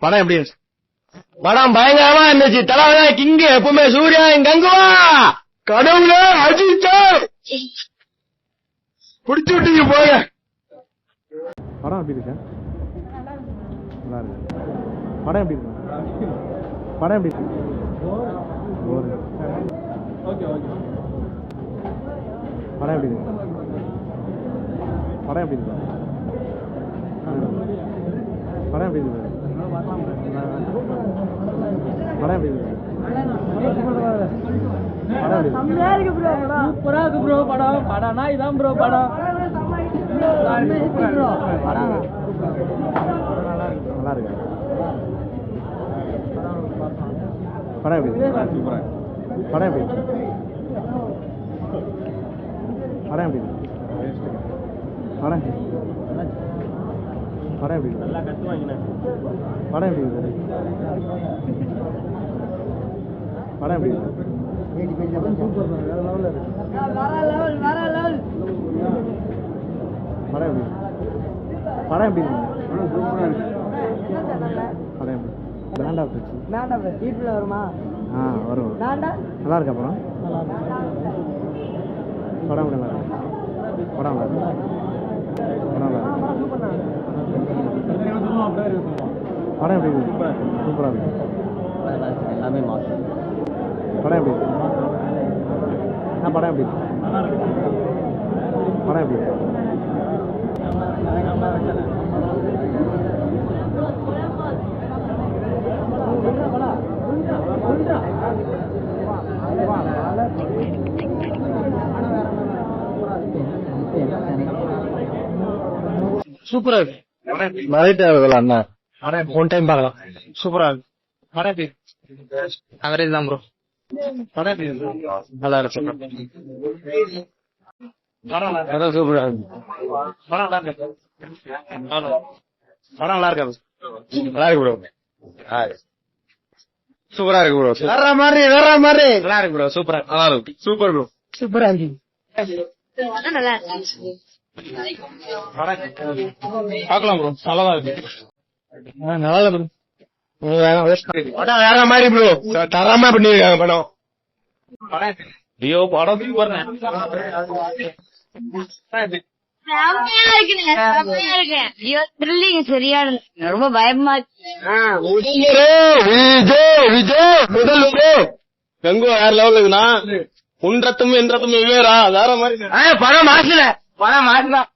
படம் எப்படி இருந்துச்சு? படம் பயங்கரமா இருந்துச்சு. தலைவரா கிங்கு, எப்பவுமே சூர்யா கங்குவா கடவுள அஜித் புடிச்சு விட்டீங்க போங்க. படம் எப்படி இருக்கு? நல்லா இருக்கு. படம் எப்படி இருக்கு? படம் எப்படி இருக்கு? Okay okay. படம் எப்படி இருக்கு? படம் எப்படி இருக்கு? படம் எப்படி இருக்கு? படம் எப்படி இருக்கு? சூப்பரா இருக்கு ப்ரோ. படம்னா இதான் ப்ரோ படம். நல்லா இருக்கு. படம் எப்படி இருக்கு? படம் எப்படி இருக்கு? படம் எப்படி இருக்கு? படம் படம் எப்படி இருக்கு? நல்லா கத்து வாங்கினேன். படம் எப்படி இருக்கு? படம் எப்படி இருக்கு? படம் எப்படி படம் எப்படி இருக்கு? படம் எப்படி? பேண்ட் ஆஃப் வீட்டுல வருமா? வரும். நல்லா இருக்கா படம்? படம் நல்லா இருக்கு. படம் நல்லா இருக்கு. படம் நல்லா இருக்கு. படம் எப்படி இருக்கு? சூப்பராக இருக்கு. எல்லாமே மாசம். படம் எப்படி இருக்கு? படம் எப்படி இருக்கு? படம் எப்படி இருக்கு? சூப்பரா இருக்கு. மறைட்டா அண்ணா ஒன் டைம் பார்க்கலாம். சூப்பரா இருக்கு. படம் எப்படி? அவரேஜ் தான் ப்ரோ. படம் எப்படி இருக்கு? நல்லா இருக்கு. படம் சூப்பரா இருக்கு. படம் நல்லா இருக்கு. படம் நல்லா இருக்கு. நல்லா இருக்கு ப்ரோ. சூப்பரா இருக்கு ப்ரோ. வேற மாதிரி நல்லா இருக்கு ப்ரோ. சூப்பரா நல்லா இருக்கு. Super bro. சூப்பரா இருக்கு. நல்லா இருக்கு. பாக்கலாம் ப்ரோ. நல்லாதான் இருக்கு. நல்லா இருக்கு. படம் வேற மாதிரி ப்ரோ. தரமா பண்ணிருக்காங்க படம். ஐயோ படம் சரியான ரொம்ப பயமா கங்கு வேற லெவல் இருக்குண்ணா. உன்றத்தும் என்றத்தும் வெவ்வேறா வேற மாதிரி. படம் மாசல படம் மாசலாம்.